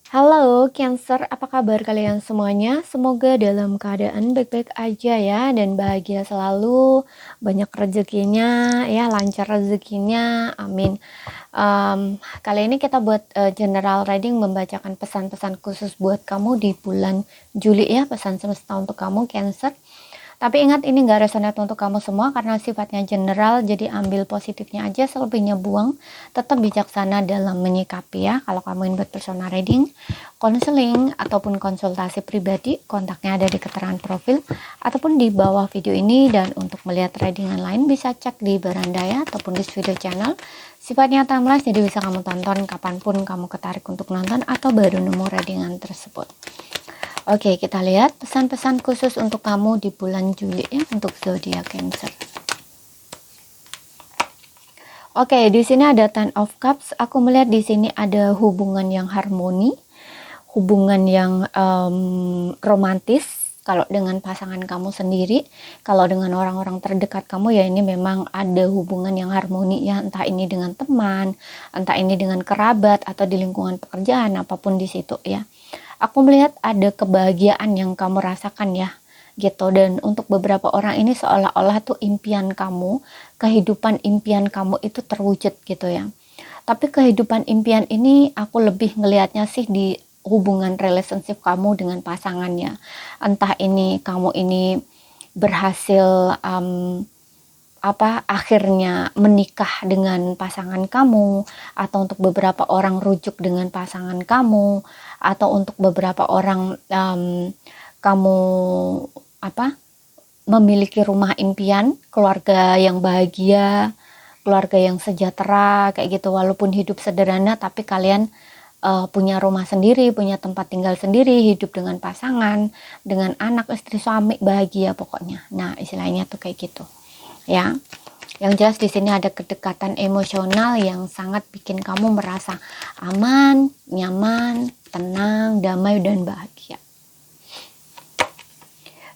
Halo Cancer, apa kabar kalian semuanya? Semoga dalam keadaan baik-baik aja ya dan bahagia selalu, banyak rezekinya ya, lancar rezekinya, amin. Kali ini kita buat general reading membacakan pesan-pesan khusus buat kamu di bulan Juli ya, pesan semesta untuk kamu Cancer. Tapi ingat ini nggak resonate untuk kamu semua karena sifatnya general, jadi ambil positifnya aja, selebihnya buang. Tetap bijaksana dalam menyikapi ya. Kalau kamu ingin buat personal reading, konseling, ataupun konsultasi pribadi, kontaknya ada di keterangan profil ataupun di bawah video ini. Dan untuk melihat readingan lain bisa cek di beranda ya, ataupun di video channel. Sifatnya timeless, jadi bisa kamu tonton kapanpun kamu ketarik untuk nonton atau baru nemu readingan tersebut. Oke, kita lihat pesan-pesan khusus untuk kamu di bulan Juli ya, untuk zodiak Cancer. Oke, di sini ada Ten of Cups. Aku melihat di sini ada hubungan yang harmoni, hubungan yang romantis. Kalau dengan pasangan kamu sendiri, kalau dengan orang-orang terdekat kamu ya ini memang ada hubungan yang harmoni ya, entah ini dengan teman, entah ini dengan kerabat atau di lingkungan pekerjaan, apapun di situ ya. Aku melihat ada kebahagiaan yang kamu rasakan ya gitu, dan untuk beberapa orang ini seolah-olah tuh impian kamu, kehidupan impian kamu itu terwujud gitu ya. Tapi kehidupan impian ini aku lebih ngelihatnya sih di hubungan relationship kamu dengan pasangannya. Entah ini kamu ini berhasil akhirnya menikah dengan pasangan kamu, atau untuk beberapa orang rujuk dengan pasangan kamu, atau untuk beberapa orang kamu memiliki rumah impian, keluarga yang bahagia, keluarga yang sejahtera kayak gitu, walaupun hidup sederhana tapi kalian punya rumah sendiri, punya tempat tinggal sendiri, hidup dengan pasangan, dengan anak, istri, suami, bahagia pokoknya. Nah, istilahnya tuh kayak gitu. Ya, yang jelas di sini ada kedekatan emosional yang sangat bikin kamu merasa aman, nyaman, tenang, damai, dan bahagia.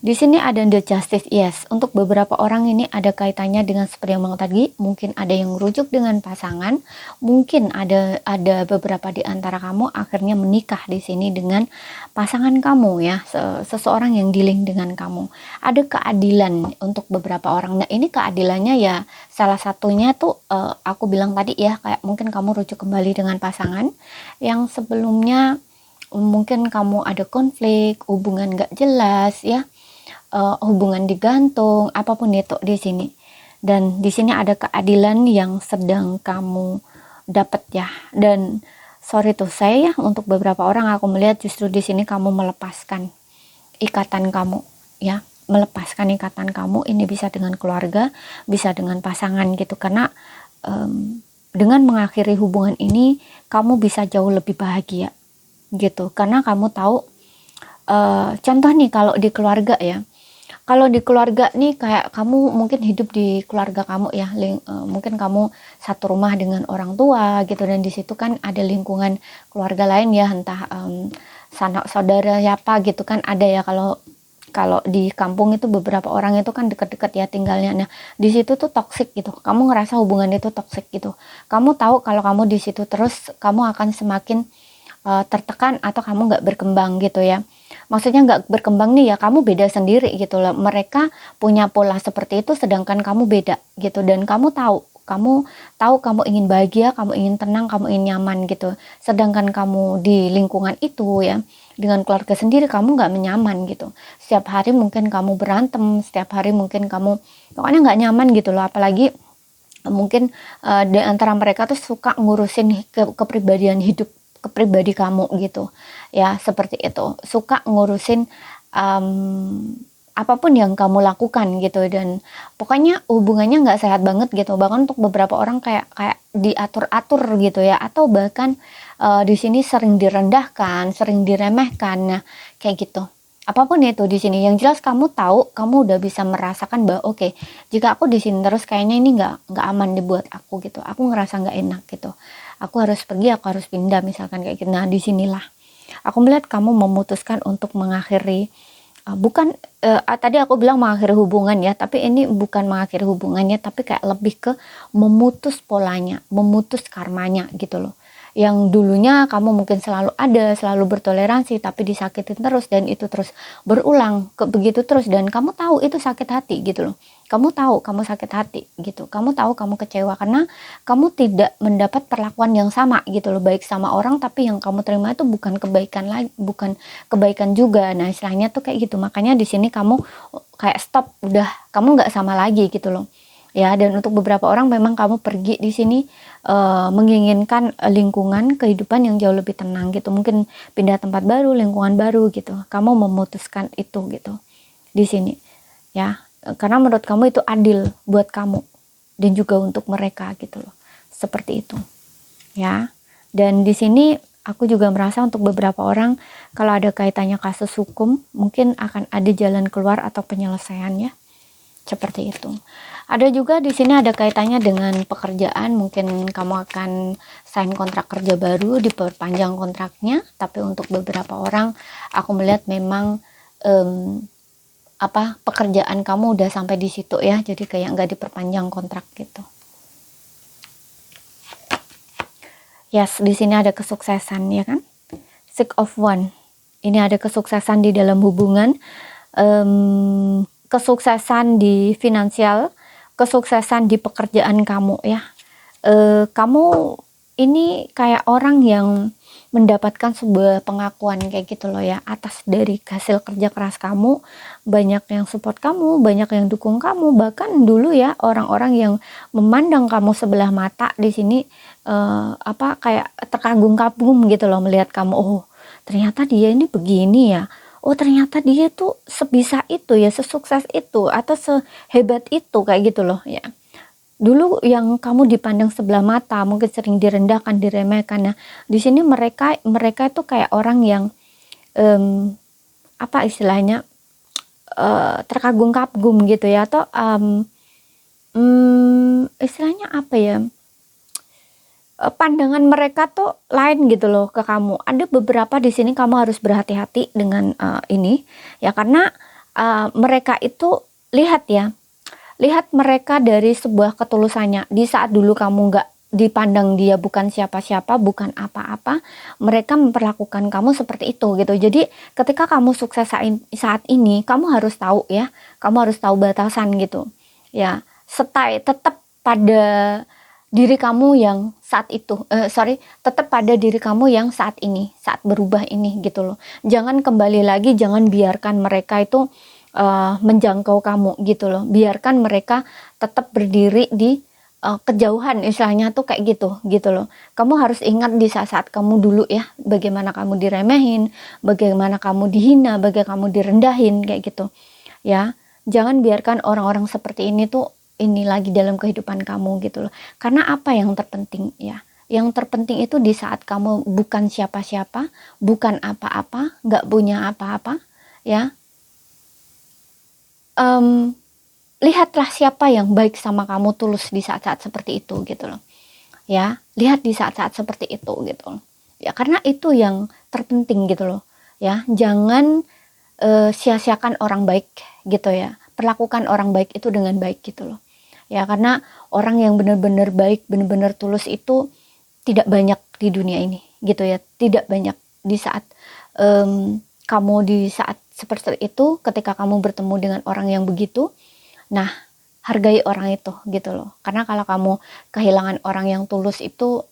Di sini ada the justice, yes. Untuk beberapa orang ini ada kaitannya dengan seperti yang tadi, mungkin ada yang rujuk dengan pasangan, mungkin ada beberapa di antara kamu akhirnya menikah di sini dengan pasangan kamu ya, seseorang yang dealing dengan kamu. Ada keadilan untuk beberapa orang. Nah, ini keadilannya ya salah satunya tuh aku bilang tadi ya, kayak mungkin kamu rujuk kembali dengan pasangan yang sebelumnya mungkin kamu ada konflik, hubungan gak jelas ya, hubungan digantung, apapun itu di sini. Dan di sini ada keadilan yang sedang kamu dapat ya. Dan sorry tuh saya ya, untuk beberapa orang aku melihat justru di sini kamu melepaskan ikatan kamu ya, melepaskan ikatan kamu. Ini bisa dengan keluarga, bisa dengan pasangan gitu, karena dengan mengakhiri hubungan ini kamu bisa jauh lebih bahagia gitu, karena kamu tahu contoh nih kalau di keluarga ya, kalau di keluarga nih kayak kamu mungkin hidup di keluarga kamu ya, mungkin kamu satu rumah dengan orang tua gitu, dan di situ kan ada lingkungan keluarga lain ya, entah sanak saudara siapa gitu kan ada ya. Kalau di kampung itu beberapa orang itu kan deket-deket ya tinggalnya. Nah, di situ tuh toksik gitu. Kamu ngerasa hubungan itu toksik gitu. Kamu tahu kalau kamu di situ terus kamu akan semakin tertekan atau kamu nggak berkembang gitu ya. Maksudnya nggak berkembang nih ya, kamu beda sendiri gitu loh. Mereka punya pola seperti itu sedangkan kamu beda gitu, dan kamu tahu kamu ingin bahagia, kamu ingin tenang, kamu ingin nyaman gitu. Sedangkan kamu di lingkungan itu ya, dengan keluarga sendiri kamu nggak nyaman gitu. Setiap hari mungkin kamu berantem, setiap hari mungkin kamu pokoknya nggak nyaman gitu loh. Apalagi mungkin di antara mereka tuh suka ngurusin kepribadian hidup kepribadi kamu gitu ya, seperti itu, suka ngurusin apapun yang kamu lakukan gitu, dan pokoknya hubungannya nggak sehat banget gitu. Bahkan untuk beberapa orang kayak diatur-atur gitu ya, atau bahkan di sini sering direndahkan, sering diremehkan. Nah, kayak gitu. Apapun itu di sini, yang jelas kamu tahu, kamu udah bisa merasakan bahwa oke, jika aku di sini terus kayaknya ini nggak aman dibuat aku gitu. Aku ngerasa nggak enak gitu. Aku harus pergi, aku harus pindah misalkan kayak gitu. Nah, disinilah aku melihat kamu memutuskan untuk mengakhiri bukan tadi aku bilang mengakhiri hubungan ya, tapi ini bukan mengakhiri hubungannya, tapi kayak lebih ke memutus polanya, memutus karmanya gitu loh. yang dulunya kamu mungkin selalu ada, selalu bertoleransi, tapi disakitin terus dan itu terus berulang, begitu terus, dan kamu tahu itu sakit hati gitu loh. Kamu tahu kamu sakit hati gitu. Kamu tahu kamu kecewa karena kamu tidak mendapat perlakuan yang sama gitu loh, baik sama orang, tapi yang kamu terima itu bukan kebaikan lagi, bukan kebaikan juga. Nah, istilahnya tuh kayak gitu. Makanya di sini kamu kayak stop, udah kamu nggak sama lagi gitu loh. Ya, dan untuk beberapa orang memang kamu pergi di sini menginginkan lingkungan kehidupan yang jauh lebih tenang gitu, mungkin pindah tempat baru, lingkungan baru gitu. Kamu memutuskan itu gitu di sini, ya, karena menurut kamu itu adil buat kamu dan juga untuk mereka gitu loh, seperti itu, ya. Dan di sini aku juga merasa untuk beberapa orang kalau ada kaitannya kasus hukum, mungkin akan ada jalan keluar atau penyelesaiannya, seperti itu. Ada juga di sini ada kaitannya dengan pekerjaan, mungkin kamu akan sign kontrak kerja baru, diperpanjang kontraknya, tapi untuk beberapa orang aku melihat memang pekerjaan kamu udah sampai di situ ya, jadi kayak nggak diperpanjang kontrak gitu. Yes, di sini ada kesuksesan ya kan, Six of Wands. Ini ada kesuksesan di dalam hubungan, kesuksesan di finansial, kesuksesan di pekerjaan kamu ya. Kamu ini kayak orang yang mendapatkan sebuah pengakuan kayak gitu loh ya, atas dari hasil kerja keras kamu. Banyak yang support kamu, banyak yang dukung kamu, bahkan dulu ya orang-orang yang memandang kamu sebelah mata di sini kayak terkagum-kagum gitu loh melihat kamu. Oh, ternyata dia ini begini ya. Oh, ternyata dia tuh sebisa itu ya, sesukses itu atau sehebat itu kayak gitu loh ya. Dulu yang kamu dipandang sebelah mata, mungkin sering direndahkan, diremehkan. Nah, di sini mereka itu kayak orang yang istilahnya terkagum-kagum gitu ya, atau istilahnya apa ya? Pandangan mereka tuh lain gitu loh ke kamu. Ada beberapa di sini kamu harus berhati-hati dengan ini ya, karena mereka itu lihat mereka dari sebuah ketulusannya. Di saat dulu kamu nggak dipandang dia bukan siapa-siapa, bukan apa-apa, mereka memperlakukan kamu seperti itu gitu. Jadi ketika kamu sukses saat ini, kamu harus tahu ya, kamu harus tahu batasan gitu ya. Tetap pada diri kamu yang saat itu, tetap pada diri kamu yang saat ini, saat berubah ini gitu loh. Jangan kembali lagi, jangan biarkan mereka itu menjangkau kamu gitu loh. Biarkan mereka tetap berdiri di kejauhan, istilahnya tuh kayak gitu loh. Kamu harus ingat di saat-saat kamu dulu ya, bagaimana kamu diremehin, bagaimana kamu dihina, bagaimana kamu direndahin kayak gitu ya. Jangan biarkan orang-orang seperti ini tuh ini lagi dalam kehidupan kamu gitu loh. Karena apa yang terpenting ya? Yang terpenting itu di saat kamu bukan siapa-siapa, bukan apa-apa, nggak punya apa-apa ya. Lihatlah siapa yang baik sama kamu, tulus di saat-saat seperti itu gitu loh ya. Lihat di saat-saat seperti itu gitu loh ya, karena itu yang terpenting gitu loh ya. Jangan sia-siakan orang baik gitu ya. Perlakukan orang baik itu dengan baik gitu loh ya, karena orang yang benar-benar baik, benar-benar tulus itu tidak banyak di dunia ini gitu ya. Tidak banyak. Di saat kamu di saat seperti itu, ketika kamu bertemu dengan orang yang begitu, nah, hargai orang itu gitu loh. Karena kalau kamu kehilangan orang yang tulus itu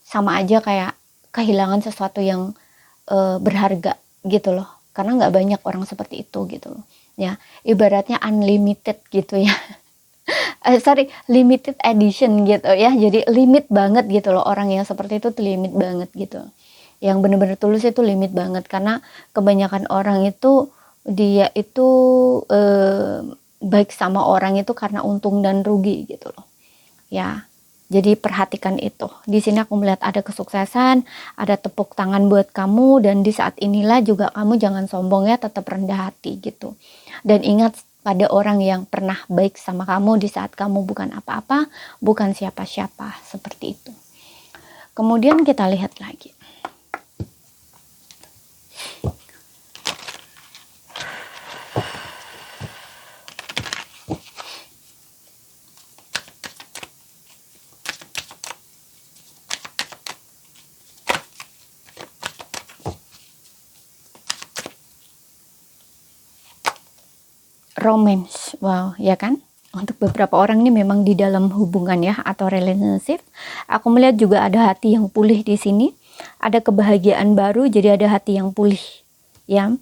sama aja kayak kehilangan sesuatu yang berharga gitu loh. Karena nggak banyak orang seperti itu gitu loh ya. Ibaratnya unlimited gitu ya. Limited edition gitu ya. Jadi limit banget gitu loh, orang yang seperti itu tuh limit banget gitu. Yang benar-benar tulus itu limit banget, karena kebanyakan orang itu dia itu baik sama orang itu karena untung dan rugi gitu loh ya. Jadi perhatikan itu. Di sini aku melihat ada kesuksesan, ada tepuk tangan buat kamu, dan di saat inilah juga kamu jangan sombong ya, tetap rendah hati gitu. Dan ingat pada orang yang pernah baik sama kamu di saat kamu bukan apa-apa, bukan siapa-siapa, seperti itu. Kemudian kita lihat lagi. romance. Wow, ya kan? Untuk beberapa orang ini memang di dalam hubungan ya atau relationship, aku melihat juga ada hati yang pulih di sini. Ada kebahagiaan baru, jadi ada hati yang pulih, ya.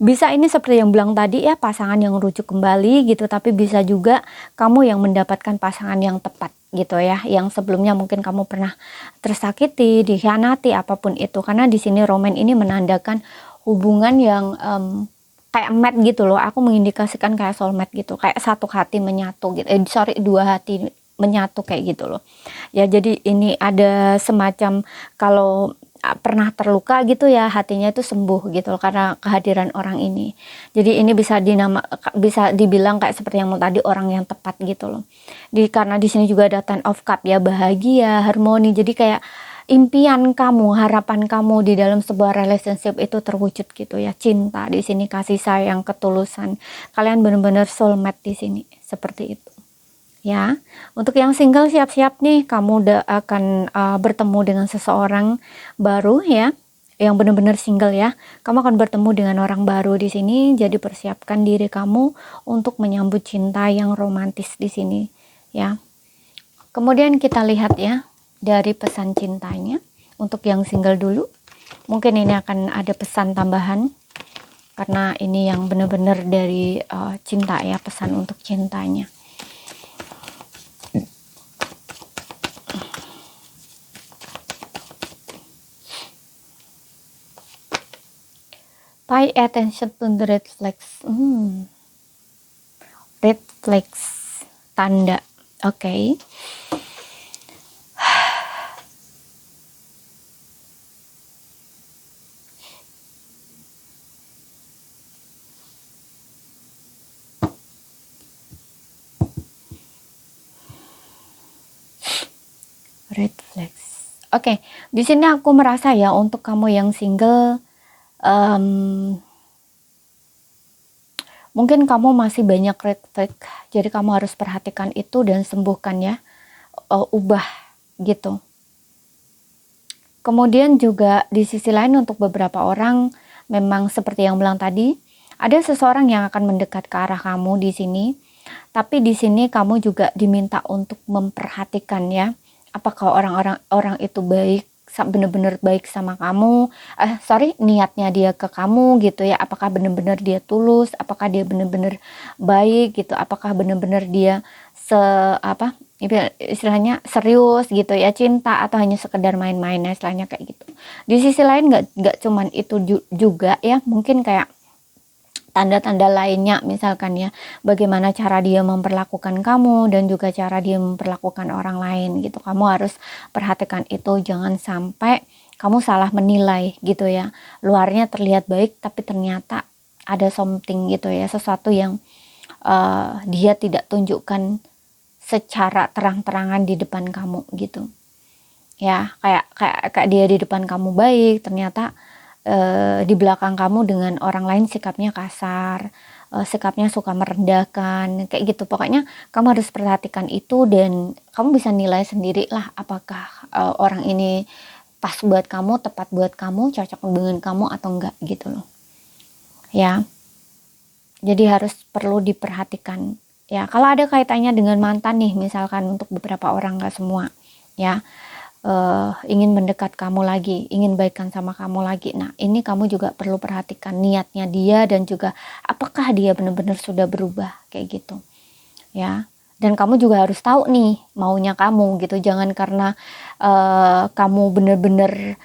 Bisa ini seperti yang bilang tadi ya, pasangan yang rujuk kembali gitu, tapi bisa juga kamu yang mendapatkan pasangan yang tepat gitu ya, yang sebelumnya mungkin kamu pernah tersakiti, dikhianati, apapun itu. Karena di sini romance ini menandakan hubungan yang kayak mate gitu loh. Aku mengindikasikan kayak soulmate gitu, kayak satu hati menyatu gitu. Dua hati menyatu kayak gitu loh. Ya, jadi ini ada semacam kalau pernah terluka gitu ya, hatinya itu sembuh gitu loh karena kehadiran orang ini. Jadi ini bisa dibilang kayak seperti yang tadi, orang yang tepat gitu loh. Karena di sini juga ada Ten of Cup ya, bahagia, harmoni. Jadi kayak impian kamu, harapan kamu di dalam sebuah relationship itu terwujud gitu ya. Cinta di sini, kasih sayang, ketulusan. Kalian benar-benar soulmate di sini, seperti itu. Ya, untuk yang single siap-siap nih, kamu udah akan bertemu dengan seseorang baru ya, yang benar-benar single ya. Kamu akan bertemu dengan orang baru di sini, jadi persiapkan diri kamu untuk menyambut cinta yang romantis di sini ya. Kemudian kita lihat ya dari pesan cintanya untuk yang single dulu. Mungkin ini akan ada pesan tambahan karena ini yang benar-benar dari cinta ya, pesan untuk cintanya. Pay attention to the red flags. Red flags, tanda. Oke. Red flags. Oke, di sini aku merasa ya untuk kamu yang single, mungkin kamu masih banyak red flag, jadi kamu harus perhatikan itu dan sembuhkan ya, ubah gitu. Kemudian juga di sisi lain untuk beberapa orang, memang seperti yang bilang tadi, ada seseorang yang akan mendekat ke arah kamu di sini, tapi di sini kamu juga diminta untuk memperhatikan ya, apakah orang itu baik, benar-benar baik sama kamu, niatnya dia ke kamu gitu ya, apakah benar-benar dia tulus, apakah dia benar-benar baik gitu, apakah benar-benar dia istilahnya serius gitu ya, cinta, atau hanya sekedar main-main, istilahnya kayak gitu. Di sisi lain nggak cuman itu juga ya, mungkin kayak tanda-tanda lainnya, misalkan ya, bagaimana cara dia memperlakukan kamu dan juga cara dia memperlakukan orang lain gitu. Kamu harus perhatikan itu, jangan sampai kamu salah menilai gitu ya. Luarnya terlihat baik tapi ternyata ada something gitu ya, sesuatu yang dia tidak tunjukkan secara terang-terangan di depan kamu gitu. Ya, kayak dia di depan kamu baik, ternyata di belakang kamu dengan orang lain sikapnya kasar, sikapnya suka merendahkan, kayak gitu. Pokoknya kamu harus perhatikan itu dan kamu bisa nilai sendiri lah apakah orang ini pas buat kamu, tepat buat kamu, cocok dengan kamu atau enggak gitu loh. Ya. Jadi harus perlu diperhatikan. Ya, kalau ada kaitannya dengan mantan nih, misalkan untuk beberapa orang, enggak semua, ya. Ingin mendekat kamu lagi, ingin baikan sama kamu lagi. Nah, ini kamu juga perlu perhatikan niatnya dia dan juga apakah dia benar-benar sudah berubah kayak gitu. Ya. Dan kamu juga harus tahu nih maunya kamu gitu. Jangan karena kamu benar-benar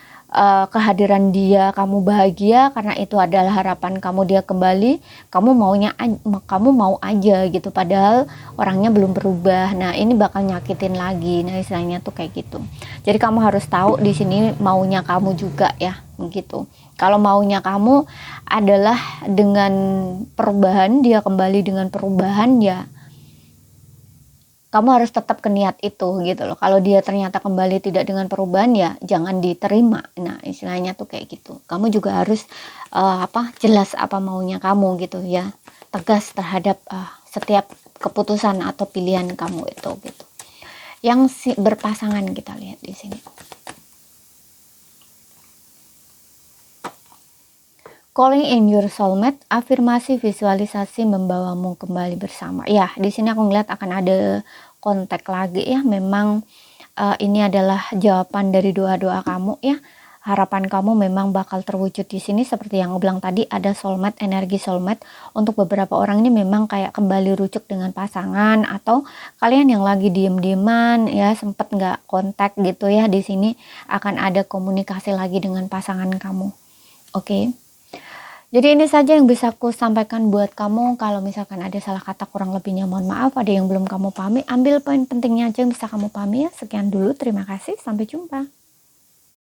kehadiran dia kamu bahagia, karena itu adalah harapan kamu dia kembali, kamu mau aja gitu, padahal orangnya belum berubah. Nah, ini bakal nyakitin lagi. Nah, istilahnya tuh kayak gitu. Jadi kamu harus tahu di sini maunya kamu juga ya, begitu. Kalau maunya kamu adalah dengan perubahan, dia kembali dengan perubahan, ya kamu harus tetap ke niat itu gitu loh. Kalau dia ternyata kembali tidak dengan perubahan, ya jangan diterima. Nah, istilahnya tuh kayak gitu. Kamu juga harus jelas apa maunya kamu gitu ya. Tegas terhadap setiap keputusan atau pilihan kamu itu gitu. Yang berpasangan kita lihat di sini. Calling in your soulmate, afirmasi visualisasi membawamu kembali bersama. Ya, di sini aku ngeliat akan ada kontak lagi ya. Memang ini adalah jawaban dari doa-doa kamu ya. Harapan kamu memang bakal terwujud di sini seperti yang aku bilang tadi, ada soulmate, energi soulmate. Untuk beberapa orang ini memang kayak kembali rujuk dengan pasangan, atau kalian yang lagi diem-dieman ya, sempet nggak kontak gitu ya, di sini akan ada komunikasi lagi dengan pasangan kamu. Oke. Jadi ini saja yang bisa aku sampaikan buat kamu. Kalau misalkan ada salah kata kurang lebihnya mohon maaf, ada yang belum kamu pahami, ambil poin pentingnya aja yang bisa kamu pahami ya. Sekian dulu, terima kasih, sampai jumpa.